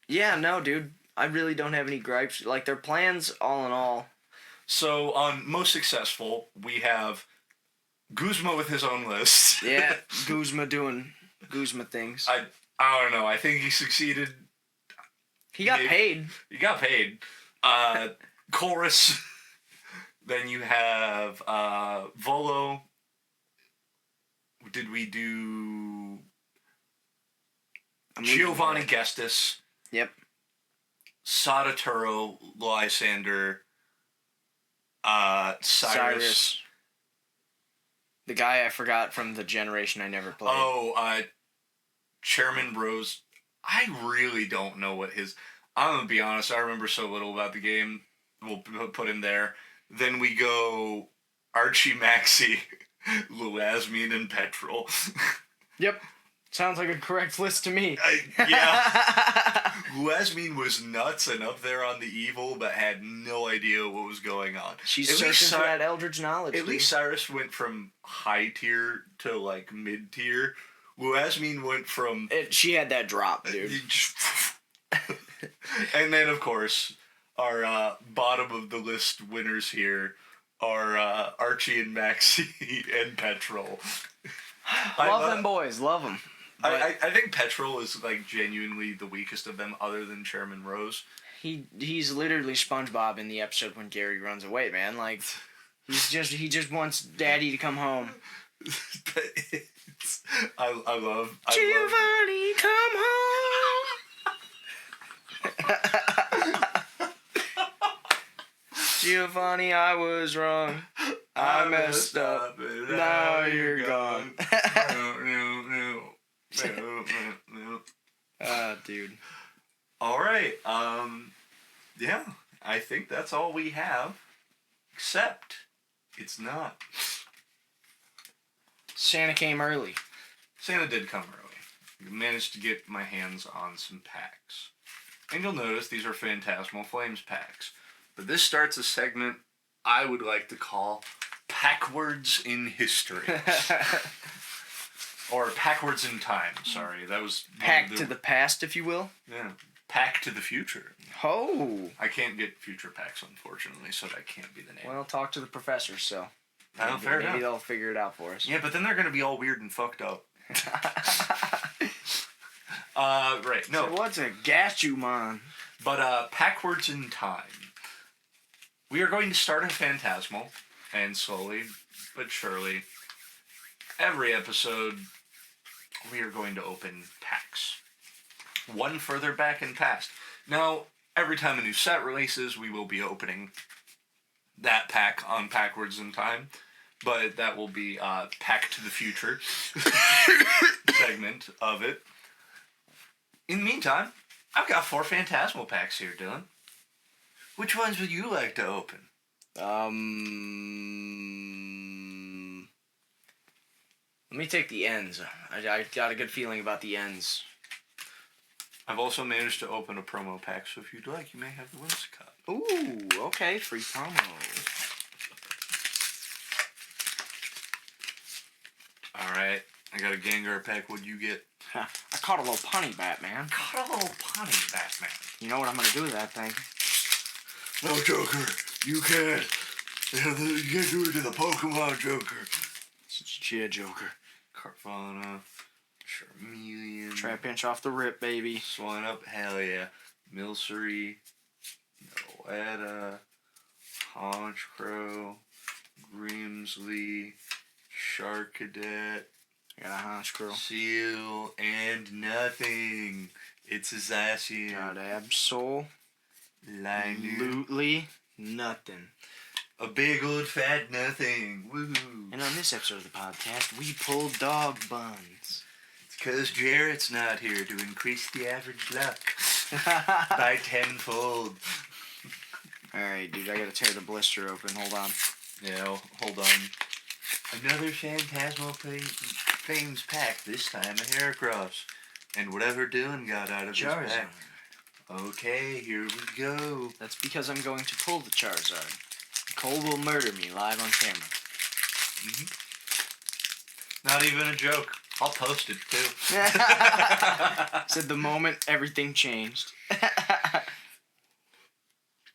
Yeah, no, dude. I really don't have any gripes. Like, their plans, all in all. So, on most successful, we have Guzma with his own list. Yeah, Guzma doing Guzma things. I don't know. I think he succeeded. He got paid. He got paid. Chorus. Then you have Volo. Did we do Giovani Gestis? Yep. Sada and Turo, Lysandre, Cyrus. The guy I forgot from the generation I never played. Oh, Chairman Rose. I really don't know what his... I'm going to be honest, I remember so little about the game. We'll put him there. Then we go Archie, Maxie, Lysandre, and Petrol. Yep. Sounds like a correct list to me. Yeah. Lysandre was nuts and up there on the evil, but had no idea what was going on. She's searching for that eldritch knowledge. At least Cyrus went from high tier to like mid tier. Lysandre went from... she had that drop, dude. And then, of course, our bottom of the list winners here are Archie and Maxie and Petrol. Love them boys, love them. I think Petrol is like genuinely the weakest of them, other than Chairman Rose. He's literally SpongeBob in the episode when Gary runs away, man. Like he just wants Daddy to come home. I love Giovani, come home. Giovani, I was wrong. I messed up. Now you're gone. No. Dude. All right. Yeah. I think that's all we have. Except it's not. Santa came early. Santa did come early. I managed to get my hands on some packs. And you'll notice these are Phantasmal Flames packs. But this starts a segment I would like to call Packwards in History. Or Packwards in Time, sorry. That was... Pack to the past, if you will. Yeah. Pack to the Future. Oh. I can't get future packs, unfortunately, so that can't be the name. Well, talk to the professor, so... Maybe they'll figure it out for us. Yeah, but then they're going to be all weird and fucked up. Right, no. So what's a Gatchumon? But, Packwards in Time. We are going to start a Phantasmal, and slowly but surely, every episode, we are going to open packs. One further back in past. Now, every time a new set releases, we will be opening that pack on Packwards in Time, but that will be Pack to the Future segment of it. In the meantime, I've got 4 Phantasmal packs here, Dylan. Which ones would you like to open? Let me take the ends. I got a good feeling about the ends. I've also managed to open a promo pack, so if you'd like, you may have the wins cut. Ooh, okay, free promo. Alright, I got a Gengar pack. What'd you get? I caught a little punny Batman. Caught a little punny Batman. You know what I'm gonna do with that thing? No, Joker, you can't. You can't do it to the Pokemon, Joker. Yeah, Joker. Carvana, Charmeleon. Trap pinch off the rip, baby. Swine up, hell yeah. Milcery, Noetta, Honchcrow, Grimsley, Shark Cadet, I got a Honchcrow. Seal, and nothing. It's a Zacian. Got Absol. Liner. Absolutely nothing. A big old fat nothing. Woohoo. And on this episode of the podcast, we pull dog buns. It's because Jarrett's not here to increase the average luck by tenfold. Alright, dude, I gotta tear the blister open. Hold on. Yeah, hold on. Another Phantasmal Fames pack, this time a Heracross. And whatever Dylan got out of his Charizard. pack. Okay, here we go. That's because I'm going to pull the Charizard. Cole will murder me live on camera. Not even a joke. I'll post it too. Said the moment everything changed.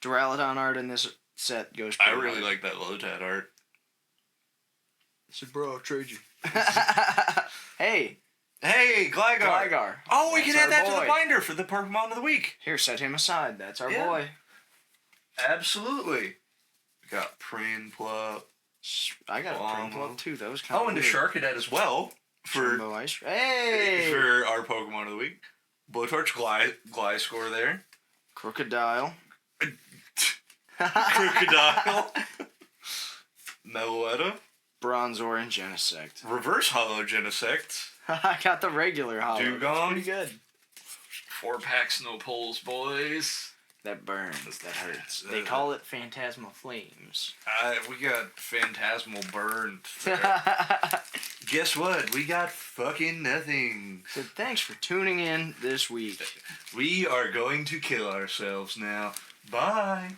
Duraludon art in this set goes I pretty really hard. like that Lotad art. I said, bro, I'll trade you. Hey, Hey, Gligar. Gligar. Oh, we That's can add our that to boy. the binder for the Pokemon of the Week. Here, set him aside. That's our Yeah. boy. Absolutely. We got Prinplup. I got a Almost. Prinplup too. That was kind of Oh, and a Sharkadet as well for Jumbo Ice. Hey! for our Pokemon of the Week. Blowtorch Gliscor there. Crocodile. Crocodile. Meloetta. Bronzor and Genesect. Reverse Hollow Genesect. I got the regular hollow. Dugong. That's pretty good. 4-packs, no pulls, boys. That burns. That hurts. They call it Phantasmal Flames. We got Phantasmal Burnt. there. Guess what? We got fucking nothing. So thanks for tuning in this week. We are going to kill ourselves now. Bye.